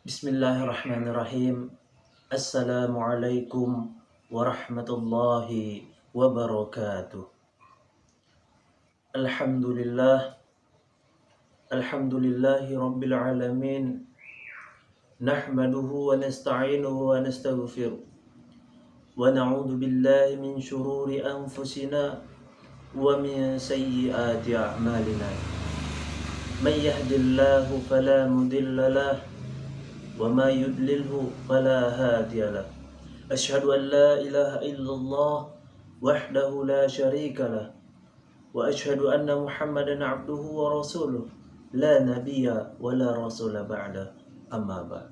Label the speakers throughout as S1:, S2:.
S1: Bismillahirrahmanirrahim. Assalamualaikum warahmatullahi wabarakatuh. Alhamdulillah. Alhamdulillahi rabbil alamin. Nahmaduhu wa nasta'inuhu wa nastaghfiruh. Wa na'udzu billahi min shururi anfusina wa min sayyiati a'malina. Man yahdihillahu fala mudilla lahu وما يضلله فلا هادي له أشهد أن لا إله إلا الله وحده لا شريك له وأشهد أن محمدا عبده ورسوله لا نبي ولا رسول بعده أما بعد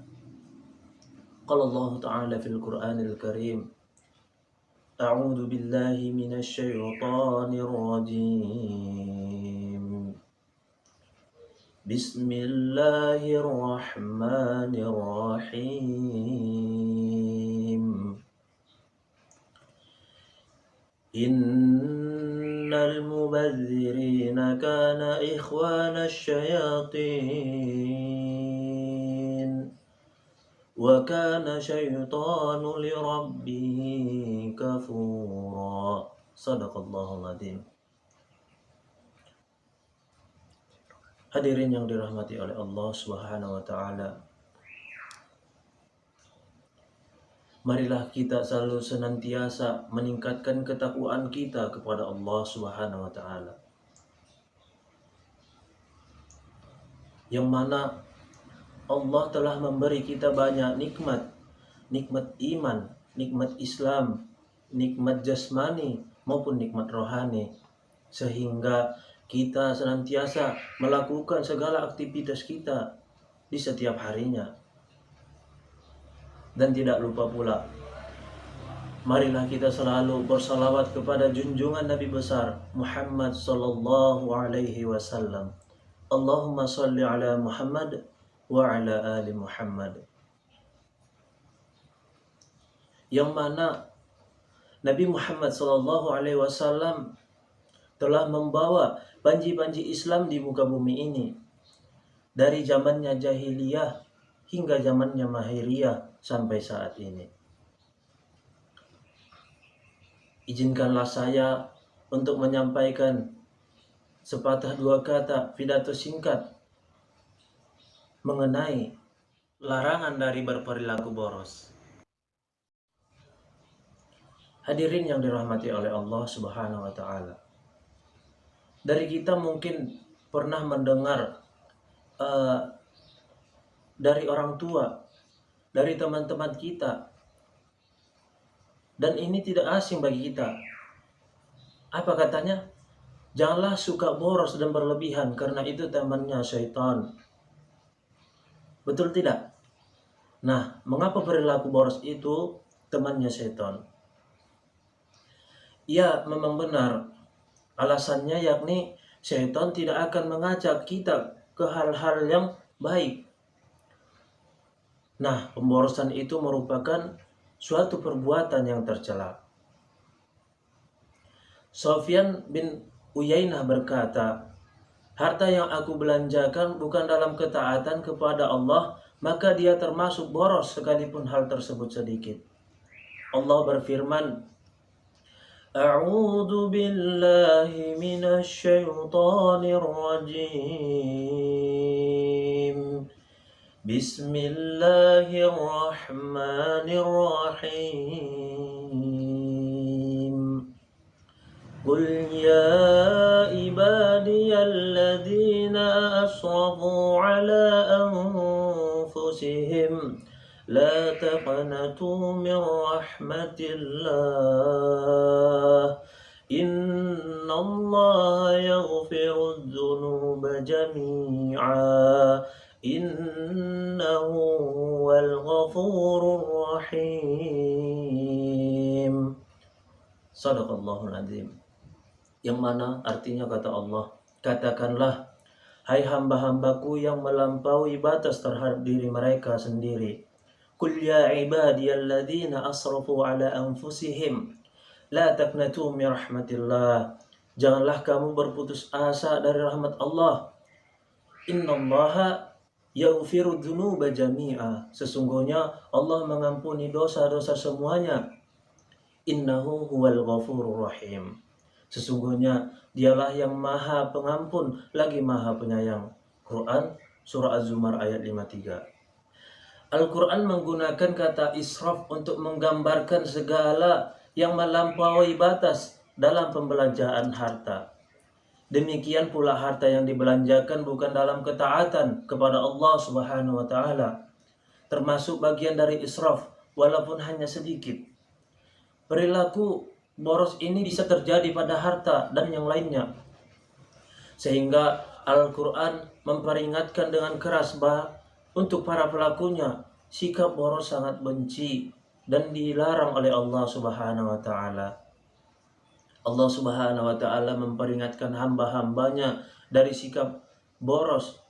S1: قال الله تعالى في القرآن الكريم أعوذ بالله من الشيطان الرجيم بسم الله الرحمن الرحيم إن المبذرين كان إخوان الشياطين وكان شيطان لربه كفورا صدق الله العظيم. Hadirin yang dirahmati oleh Allah Subhanahu wa taala. Marilah kita selalu senantiasa meningkatkan ketakwaan kita kepada Allah Subhanahu wa taala. Yang mana Allah telah memberi kita banyak nikmat, nikmat iman, nikmat Islam, nikmat jasmani maupun nikmat rohani, sehingga kita senantiasa melakukan segala aktivitas kita di setiap harinya. Dan tidak lupa pula, marilah kita selalu bersalawat kepada junjungan Nabi besar Muhammad sallallahu alaihi wasallam. Allahumma salli ala Muhammad wa ala ali Muhammad. Yang mana Nabi Muhammad sallallahu alaihi wasallam telah membawa panji-panji Islam di muka bumi ini dari zamannya jahiliyah hingga zamannya mahiriyah sampai saat ini. Izinkanlah saya untuk menyampaikan sepatah dua kata pidato singkat mengenai larangan dari berperilaku boros. Hadirin yang dirahmati oleh Allah Subhanahu wa taala. Dari kita mungkin pernah mendengar dari orang tua, dari teman-teman kita, dan ini tidak asing bagi kita. Apa katanya? Janganlah suka boros dan berlebihan, karena itu temannya syaitan. Betul tidak? Nah, mengapa perilaku boros itu temannya syaitan? Ya, memang benar. Alasannya yakni syaitan tidak akan mengajak kita ke hal-hal yang baik. Nah, pemborosan itu merupakan suatu perbuatan yang tercela. Sufyan bin Uyainah berkata, harta yang aku belanjakan bukan dalam ketaatan kepada Allah, maka dia termasuk boros sekalipun hal tersebut sedikit. Allah berfirman, أعوذ بالله من الشيطان الرجيم بسم الله الرحمن الرحيم قل يا عبادي الذين أسرفوا على أنفسهم لا تقنطوا من رحمة الله إن الله يغفر الذنوب جميعا إنه هو الغفور الرحيم. Shadaqallahul Azim. Yang mana artinya kata Allah, katakanlah, hai hamba-hambaku yang melampaui batas terhadap diri mereka sendiri. Qul ya ibadiyalladzina asrafu ala anfusihim la taqnatu min rahmatillah. Janganlah kamu berputus asa dari rahmat Allah. Innallaha yaghfiru dzunuba jami'a. Sesungguhnya Allah mengampuni dosa-dosa semuanya. Innahu huwal ghafurur rahim. Sesungguhnya dialah yang maha pengampun lagi maha penyayang. Quran surah Az-Zumar ayat 53. Al-Quran menggunakan kata israf untuk menggambarkan segala yang melampaui batas dalam pembelanjaan harta. Demikian pula harta yang dibelanjakan bukan dalam ketaatan kepada Allah Subhanahu wa taala, termasuk bagian dari israf walaupun hanya sedikit. Perilaku boros ini bisa terjadi pada harta dan yang lainnya. Sehingga Al-Quran memperingatkan dengan keras untuk para pelakunya, sikap boros sangat benci dan dilarang oleh Allah Subhanahu wa taala. Allah Subhanahu wa taala memperingatkan hamba-hambanya dari sikap boros.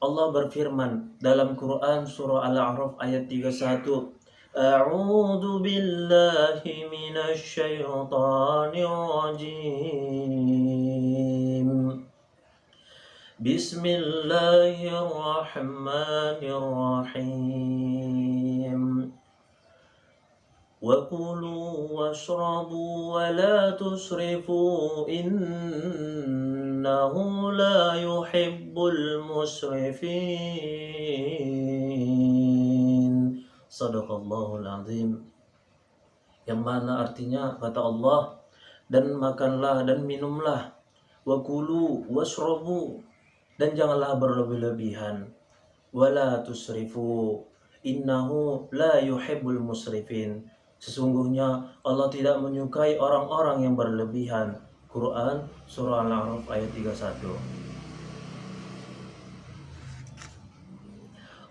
S1: Allah berfirman dalam Quran surah Al-A'raf ayat 31, A'udzu billahi minasy syaithanir rajim. Bismillahirrahmanirrahim. وَكُلُوا وَاشْرَبُوا وَلَا تُسْرِفُوا إِنَّهُ لَا يُحِبُّ الْمُسْرِفِينَ. Shadaqallahul azim. Yang mana artinya kata Allah, dan makanlah dan minumlah, وَكُلُوا وَاشْرَبُوا, dan janganlah berlebih-lebihan, وَلَا تُسْرِفُوا إِنَّهُ لَا يُحِبُّ الْمُسْرِفِينَ. Sesungguhnya Allah tidak menyukai orang-orang yang berlebihan. Quran surah Al-A'raf ayat 31.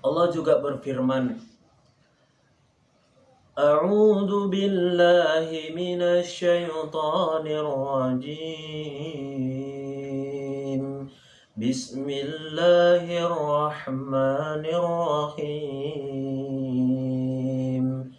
S1: Allah juga berfirman, A'udzu billahi minasy syaithanir rajim. Bismillahirrahmanirrahim.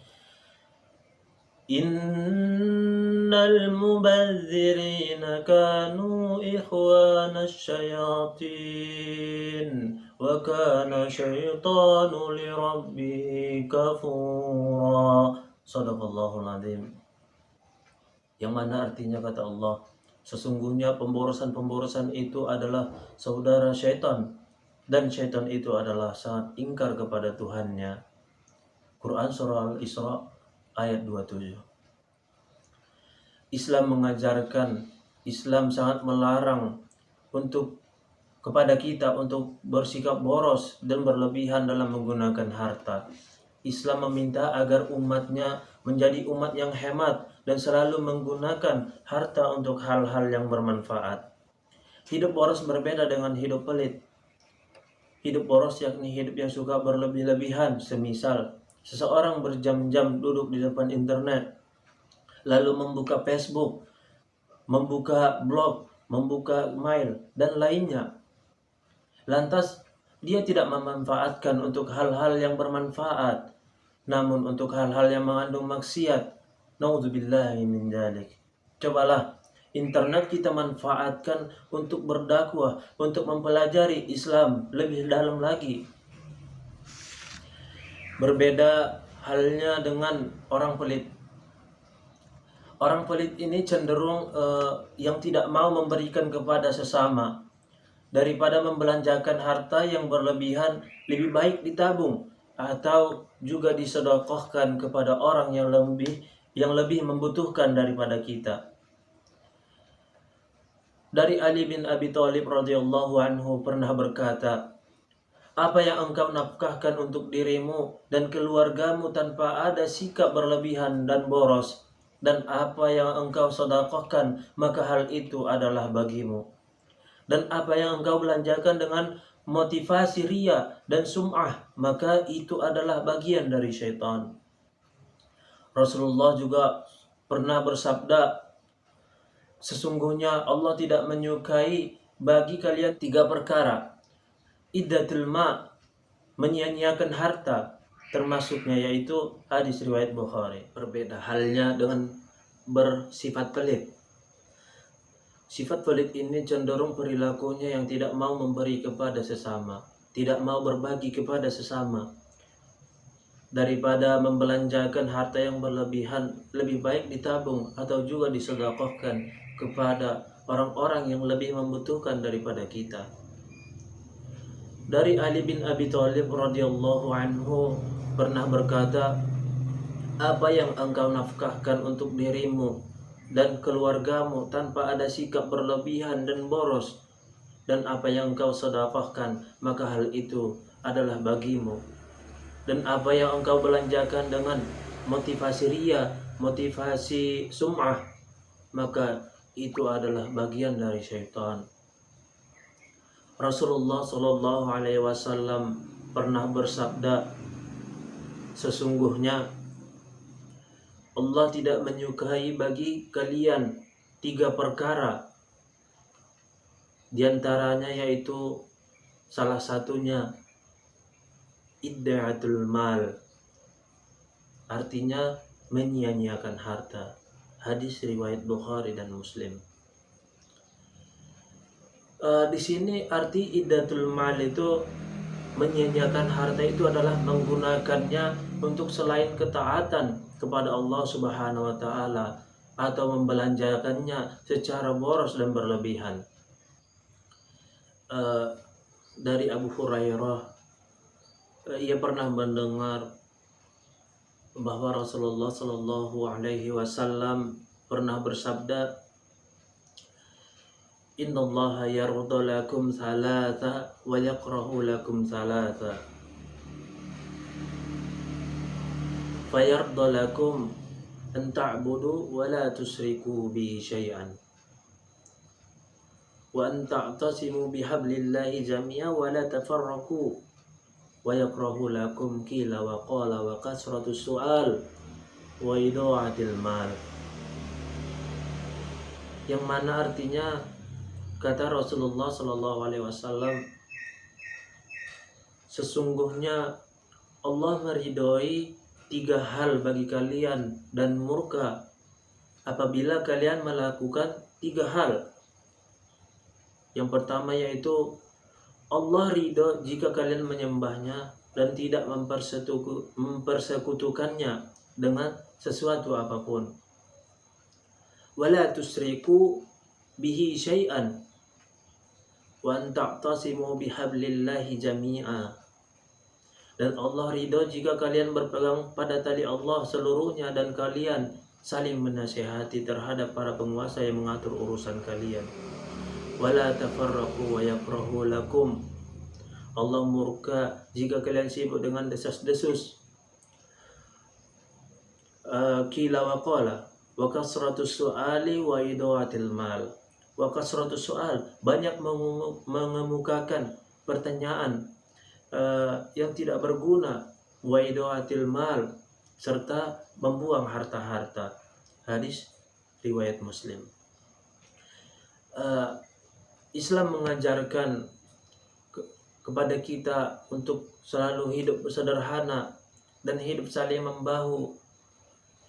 S1: Innal mubadzirina kanu ikhwanasy syayatin wa kana syaitanu lirabbih kafura. Shadaqallahul azim. Yang mana artinya kata Allah, sesungguhnya pemborosan-pemborosan itu adalah saudara syaitan, dan syaitan itu adalah sangat ingkar kepada Tuhannya. Quran surah Al-Isra ayat 27. Islam mengajarkan, Islam sangat melarang kepada kita untuk bersikap boros dan berlebihan dalam menggunakan harta. Islam meminta agar umatnya menjadi umat yang hemat dan selalu menggunakan harta untuk hal-hal yang bermanfaat. Hidup boros berbeda dengan hidup pelit. Hidup boros yakni hidup yang suka berlebih-lebihan, semisal seseorang berjam-jam duduk di depan internet, lalu membuka Facebook, membuka blog, membuka mail, dan lainnya. Lantas, dia tidak memanfaatkan untuk hal-hal yang bermanfaat, namun untuk hal-hal yang mengandung maksiat. Naudzubillahi min dzalik. Cobalah internet kita manfaatkan untuk berdakwah, untuk mempelajari Islam lebih dalam lagi. Berbeda halnya dengan orang pelit. Orang pelit ini cenderung yang tidak mau memberikan kepada sesama. Daripada membelanjakan harta yang berlebihan, lebih baik ditabung atau juga disedekahkan kepada orang yang lebih membutuhkan daripada kita. Dari Ali bin Abi Thalib radhiyallahu anhu pernah berkata, apa yang engkau nafkahkan untuk dirimu dan keluargamu tanpa ada sikap berlebihan dan boros, dan apa yang engkau sedekahkan, maka hal itu adalah bagimu. Dan apa yang engkau belanjakan dengan motivasi riya dan sum'ah, maka itu adalah bagian dari syaitan. Rasulullah juga pernah bersabda, sesungguhnya Allah tidak menyukai bagi kalian 3 perkara. Iddatul ma, menyia-nyiakan harta, termasuknya yaitu hadis riwayat Bukhari. Berbeda halnya dengan bersifat pelit. Sifat pelit ini cenderung perilakunya yang tidak mau memberi kepada sesama. tidak mau berbagi kepada sesama. Daripada membelanjakan harta yang berlebihan, lebih baik ditabung atau juga disedekahkan kepada orang-orang yang lebih membutuhkan daripada kita. Dari Ali bin Abi Thalib radhiyallahu anhu pernah berkata, apa yang engkau nafkahkan untuk dirimu dan keluargamu tanpa ada sikap berlebihan dan boros, dan apa yang engkau sedekahkan, maka hal itu adalah bagimu. Dan apa yang engkau belanjakan dengan motivasi ria, motivasi sum'ah, maka itu adalah bagian dari syaitan. Rasulullah Shallallahu Alaihi Wasallam pernah bersabda, sesungguhnya Allah tidak menyukai bagi kalian 3 perkara, diantaranya yaitu salah satunya idda'atul mal, artinya menyia-nyiakan harta. Hadis riwayat Bukhari dan Muslim. Di sini arti iddatul mal itu menyia-nyiakan harta itu adalah menggunakannya untuk selain ketaatan kepada Allah Subhanahu wa taala atau membelanjakannya secara boros dan berlebihan. Dari Abu Hurairah, ia pernah mendengar bahwa Rasulullah Shallallahu Alaihi Wasallam pernah bersabda, Innallaha yarda lakum thalatha wa yakrahu lakum thalatha, fayarda lakum an ta'budu wa la tusriku bihi syai'an, wa an ta'tasimu bihablillahi jami'a wa la tafarraqu, wa yakrahu lakum qila wa qala wa kasratus su'al wa ida'atil mal. Yang mana artinya, kata Rasulullah Shallallahu Alaihi Wasallam, sesungguhnya Allah meridhoi 3 hal bagi kalian dan murka apabila kalian melakukan 3 hal. Yang pertama yaitu Allah ridho jika kalian menyembahnya dan tidak mempersekutukannya dengan sesuatu apapun. Wala tusriku bihi syai'an wa an ta'tasimu bihablillahi jami'a. Dan Allah ridho jika kalian berpegang pada tali Allah seluruhnya dan kalian saling menasihati terhadap para penguasa yang mengatur urusan kalian. Wala tafarraqu wa yakrahu lakum. Allah murka jika kalian sibuk dengan desas-desus. Qila wa qala wa kasratus su'ali wa idaatil mal. Wa kasratus su'al, banyak mengemukakan pertanyaan yang tidak berguna. Wa idaatil mal, serta membuang harta-harta. Hadis riwayat Muslim. Islam mengajarkan kepada kita untuk selalu hidup sederhana dan hidup saling membahu,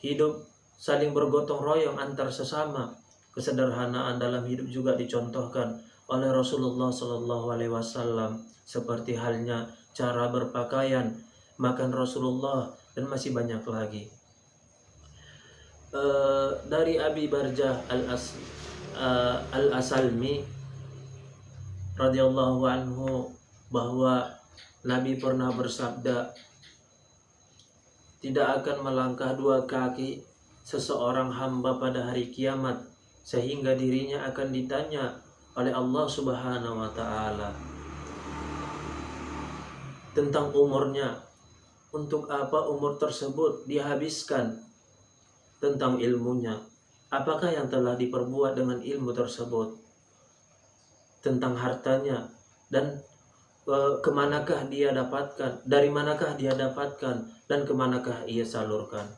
S1: hidup saling bergotong royong antar sesama. Kesederhanaan dalam hidup juga dicontohkan oleh Rasulullah Shallallahu Alaihi Wasallam, seperti halnya cara berpakaian, makan Rasulullah, dan masih banyak lagi. Dari Abi Barjah al-Asalmi radhiyallahu anhu bahwa Nabi pernah bersabda, tidak akan melangkah 2 kaki seseorang hamba pada hari kiamat sehingga dirinya akan ditanya oleh Allah Subhanahu wa taala tentang umurnya, untuk apa umur tersebut dihabiskan, tentang ilmunya, apakah yang telah diperbuat dengan ilmu tersebut, tentang hartanya, dan kemanakah dia dapatkan, dari manakah dia dapatkan, dan kemanakah ia salurkan.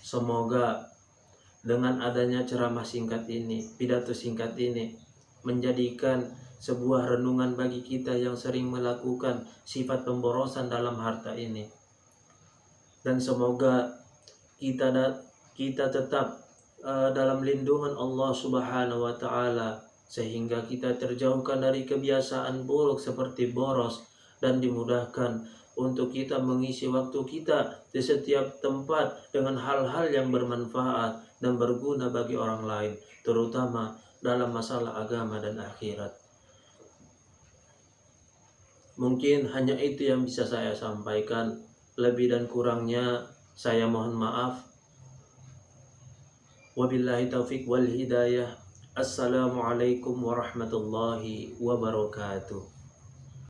S1: Semoga dengan adanya ceramah singkat ini, pidato singkat ini, menjadikan sebuah renungan bagi kita yang sering melakukan sifat pemborosan dalam harta ini. Dan semoga kita tetap dalam lindungan Allah Subhanahu wa taala sehingga kita terjauhkan dari kebiasaan buruk seperti boros, dan dimudahkan untuk kita mengisi waktu kita di setiap tempat dengan hal-hal yang bermanfaat dan berguna bagi orang lain, terutama dalam masalah agama dan akhirat. Mungkin hanya itu yang bisa saya sampaikan. Lebih dan kurangnya saya mohon maaf. Wabillahi taufiq wal hidayah. Assalamualaikum warahmatullahi wabarakatuh.